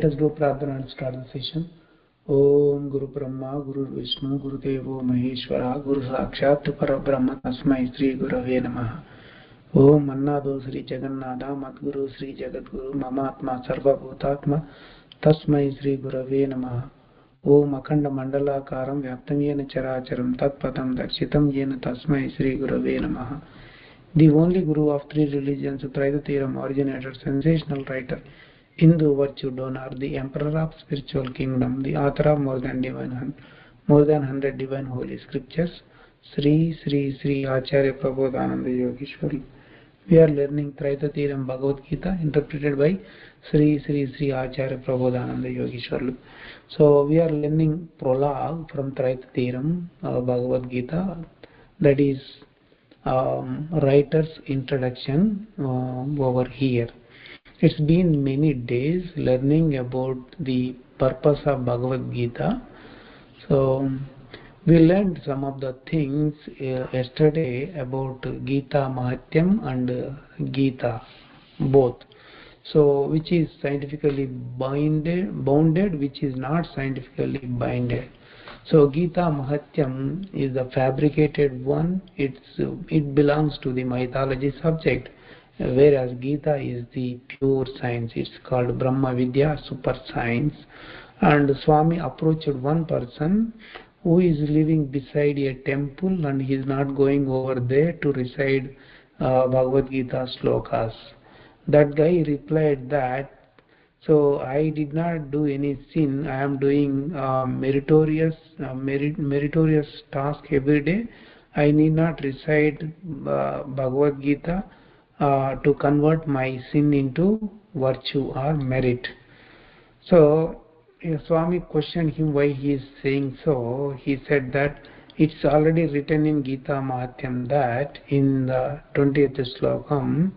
Let us do Pradhana and start the session. Om Guru Brahma, Guru Vishnu, Guru Devo Maheshwara, Guru Sakshat Parabrahma Tasmai Sri Gurave Namaha. Om Annado Sri Jagannatha Madguru Sri Jagadguru Mamatma Sarva Bhutatma Tasmai Sri Gurave Namaha. Om Akhanda Mandala Karam Vyaptam Yena Characharam Tatpatam Dakshitam Yena Tasmai Sri Gurave Namaha. The only Guru of three religions, Traidathiram originator, sensational writer, Hindu virtue donor, the emperor of spiritual kingdom, the author of more than 100 divine holy scriptures, Sri Acharya Prabodhananda Yogeshwari. We are learning Traidathiram Bhagavadgeetha interpreted by Sri Acharya Prabodhananda Yogeshwari. So we are learning prologue from Traidathiram Bhagavadgeetha, that is writer's introduction over here. It's been many days learning about the purpose of Bhagavad Gita. So we learned some of the things yesterday about Gita Mahatyam and Gita both. So which is scientifically bounded, which is not scientifically bounded. So Gita Mahatyam is the fabricated one. It belongs to the mythology subject, whereas Gita is the pure science. It's called Brahma Vidya, super science. And Swami approached one person who is living beside a temple, and he is not going over there to recite Bhagavad Gita slokas. That guy replied that, so I did not do any sin. I am doing meritorious task every day. I need not recite Bhagavad Gita to convert my sin into virtue or merit. So Swami questioned him why he is saying so. He said that it's already written in Gita Mahatyam that in the 20th slokam,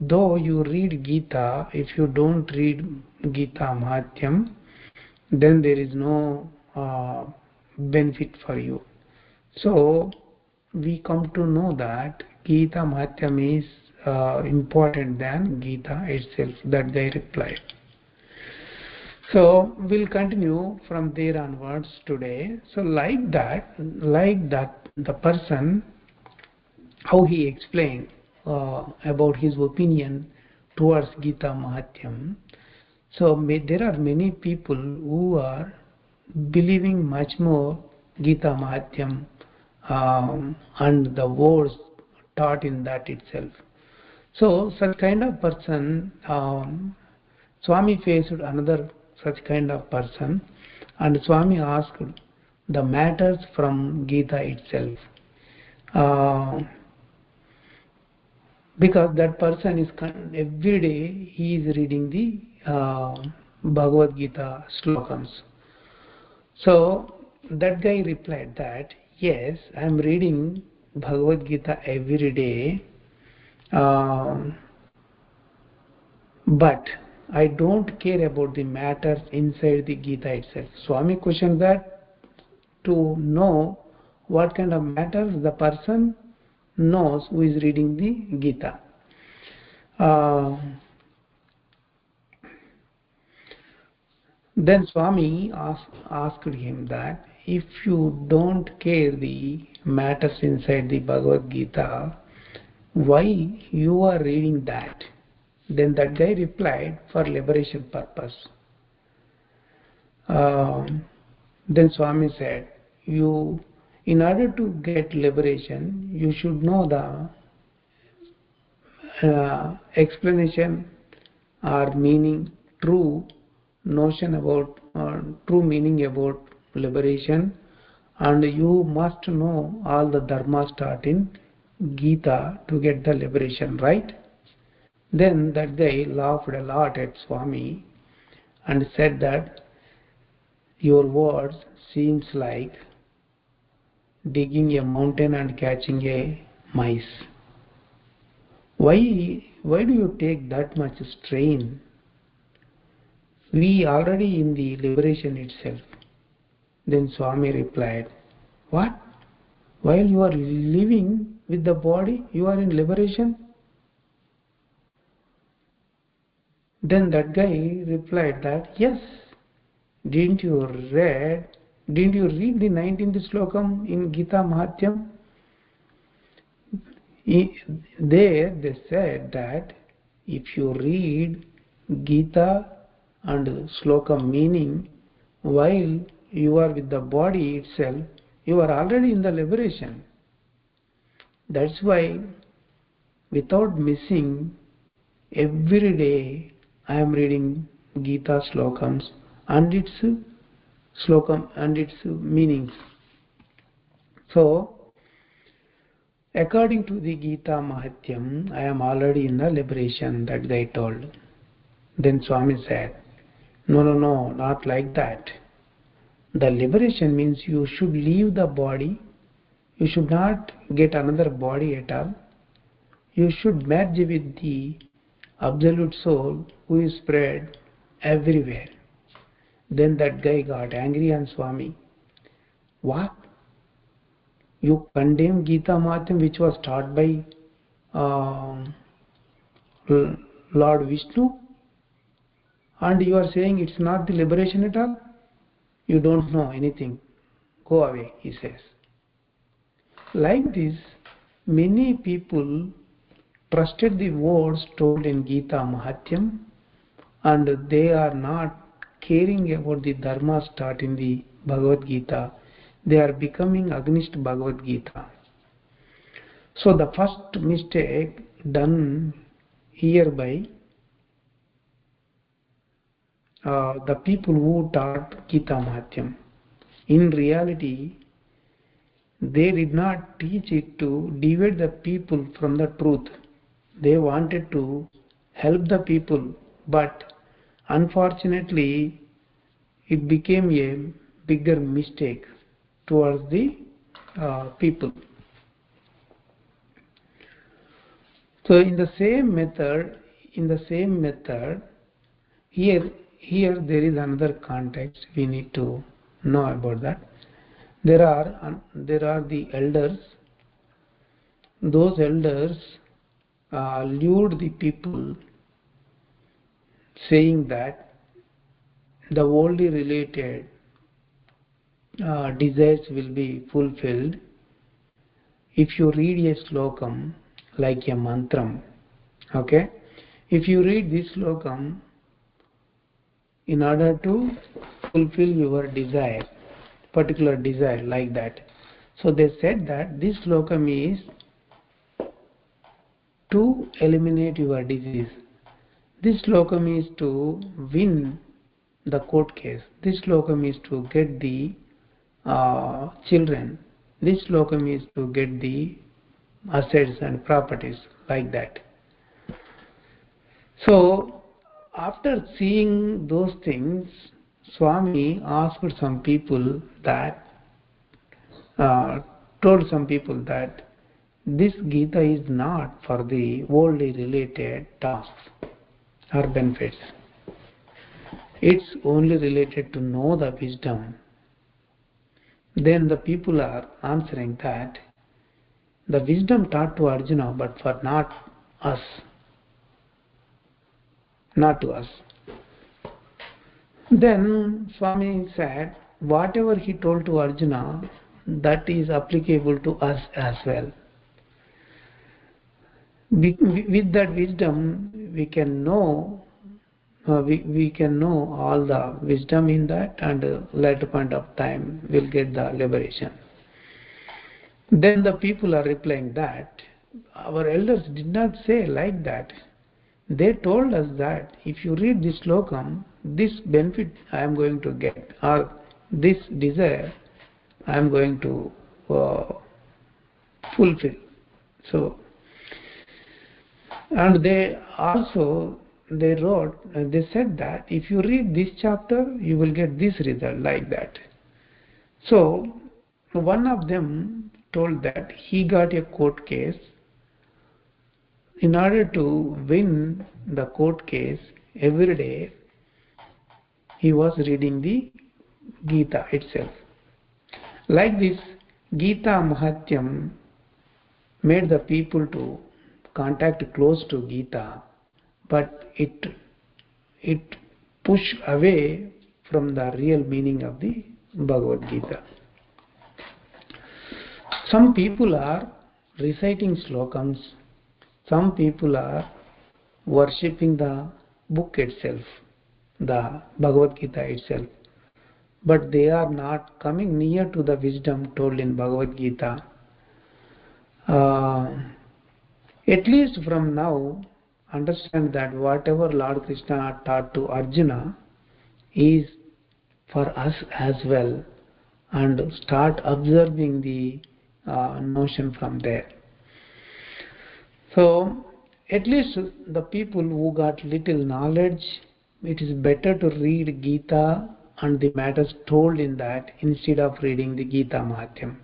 though you read Gita, if you don't read Gita Mahatyam, then there is no benefit for you. So we come to know that Gita Mahatyam is important than Gita itself. That guy replied. So we'll continue from there onwards today. So like that, the person, how he explained about his opinion towards Gita Mahatyam. So there are many people who are believing much more Gita Mahatyam and the words taught in that itself. So such kind of person, Swami faced another such kind of person, and Swami asked the matters from Gita itself. Because that person is every day he is reading the Bhagavad Gita slokams. So that guy replied that, yes, I am reading Bhagavad Gita every day, but I don't care about the matters inside the Gita itself. Swami questioned that to know what kind of matters the person knows who is reading the Gita. Then Swami asked him that if you don't care the matters inside the Bhagavad Gita, why you are reading that? Then that guy replied, for liberation purpose. Then Swami said, in order to get liberation, you should know the explanation or meaning, true notion about, true meaning about liberation, and you must know all the dharmas taught in Gita to get the liberation, right? Then that guy laughed a lot at Swami and said that your words seems like digging a mountain and catching a mice. Why do you take that much strain? We already in the liberation itself. Then Swami replied, what? While you are living with the body, you are in liberation? Then that guy replied that, yes, didn't you read, didn't you read the 19th slokam in Gita Mahatyam? There they said that if you read Gita and slokam meaning while you are with the body itself, you are already in the liberation. That's why without missing every day I am reading Gita slokams and its slokam and its meanings. So according to the Gita Mahatyam, I am already in the liberation, that guy told. Then Swami said, no, no, no, not like that. The liberation means you should leave the body, you should not get another body at all. You should merge with the Absolute Soul who is spread everywhere. Then that guy got angry on Swami. What? You condemn Gita Mahatyam which was taught by Lord Vishnu, and you are saying it's not the liberation at all? You don't know anything. Go away, he says. Like this, many people trusted the words told in Gita Mahatyam, and they are not caring about the dharmas taught in the Bhagavad Gita. They are becoming against Bhagavad Gita. So the first mistake done hereby the people who taught Gita Mahatyam. In reality, they did not teach it to divide the people from the truth. They wanted to help the people, but unfortunately, it became a bigger mistake towards the people. So, in the same method, here there is another context we need to know about that. There are the elders. Those elders lured the people, saying that the worldly related desires will be fulfilled if you read a slokam like a mantram. Okay, if you read this slokam in order to fulfill your desire, particular desire like that. So they said that this slokam is to eliminate your disease. This slokam is to win the court case. This slokam is to get the children. This slokam is to get the assets and properties like that. So after seeing those things, Swami asked some people that, told some people that this Gita is not for the worldly related tasks or benefits. It's only related to know the wisdom. Then the people are answering that the wisdom taught to Arjuna, but for not us, not to us. Then Swami said, whatever he told to Arjuna, that is applicable to us as well. With that wisdom, we can know we can know all the wisdom in that, and later point of time we'll get the liberation. Then the people are replying that our elders did not say like that. They told us that if you read this slokam, this benefit I am going to get, or this desire I am going to fulfill. So, and they also they wrote, they said that if you read this chapter, you will get this result like that. So one of them told that he got a court case. In order to win the court case, every day he was reading the Gita itself. Like this, Gita Mahatyam made the people to contact close to Gita, but it it push away from the real meaning of the Bhagavad Gita. Some people are reciting slokams, some people are worshipping the book itself, the Bhagavad Gita itself, but they are not coming near to the wisdom told in Bhagavad Gita. At least from now, understand that whatever Lord Krishna taught to Arjuna is for us as well, and start observing the notion from there. So, at least the people who got little knowledge, it is better to read Gita and the matters told in that instead of reading the Gita Mahatyam.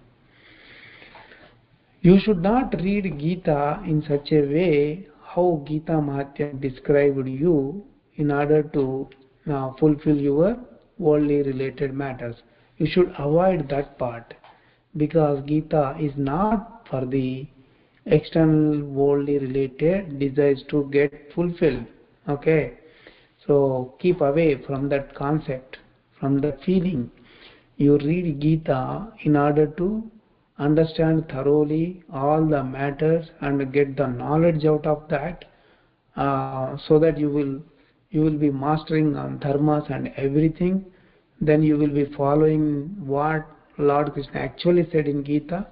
You should not read Gita in such a way how Gita Mahatyam described you in order to fulfill your worldly related matters. You should avoid that part, because Gita is not for the external worldly related desires to get fulfilled. Okay, so keep away from that concept, from that feeling. You read Gita in order to understand thoroughly all the matters and get the knowledge out of that, so that you will be mastering on dharmas and everything. Then you will be following what Lord Krishna actually said in Gita,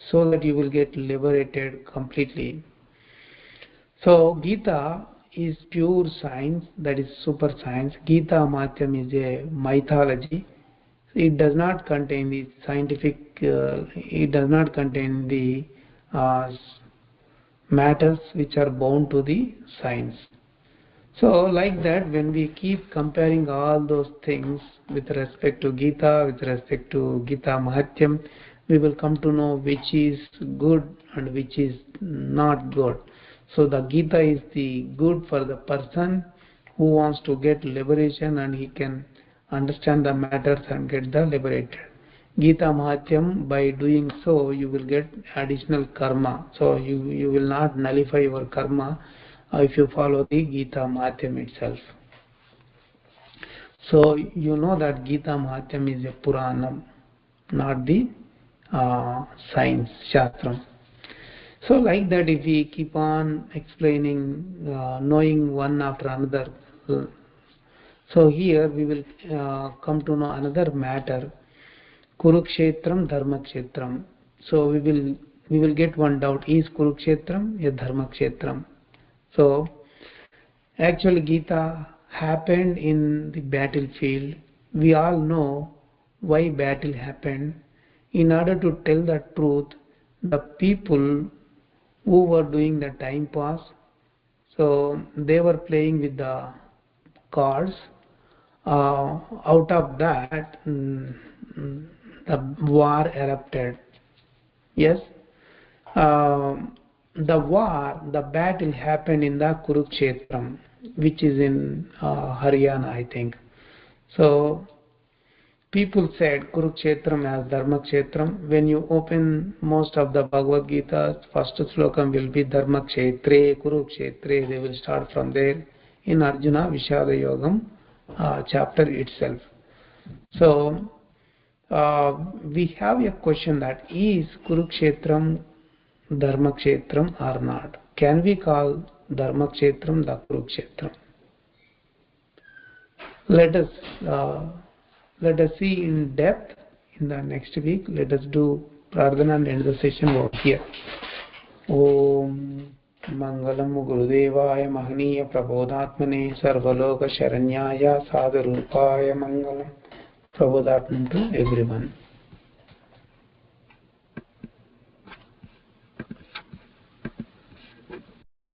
so that you will get liberated completely. So Gita is pure science, that is super science. Gita Mahatyam is a mythology. It does not contain the scientific, it does not contain the matters which are bound to the science. So like that, when we keep comparing all those things with respect to Gita, with respect to Gita Mahatyam, we will come to know which is good and which is not good. So the Gita is the good for the person who wants to get liberation, and he can understand the matters and get the liberated. Gita Mahatyam, by doing so, you will get additional karma. So you will not nullify your karma if you follow the Gita Mahatyam itself. So you know that Gita Mahatyam is a Puranam, not the science, Shastram. So like that, if we keep on explaining, knowing one after another, so here we will come to know another matter, Kurukshetram, Dharmakshetram. So we will get one doubt: is Kurukshetram a Dharmakshetram? So actually, Gita happened in the battlefield. We all know why battle happened. In order to tell the truth, the people who were doing the time pass, so they were playing with the cards. Out of that, the war erupted. Yes, the battle happened in the Kurukshetram, which is in Haryana, I think. So people said Kurukshetram as Dharmakshetram. When you open most of the Bhagavad Gita, first slokam will be Dharmakshetre, Kurukshetre. They will start from there in Arjuna Vishada Yogam chapter itself. So we have a question, that is Kurukshetram Dharmakshetram or not? Can we call Dharmakshetram the Kurukshetram? Let us see in depth in the next week. Let us do Pradhana and end the session over here. Om Mangalam Gurudevaya Mahaniya Prabodhatmane Sarvaloka Sharanyaya Sadharupaya Mangalam. Prabodhatman to everyone.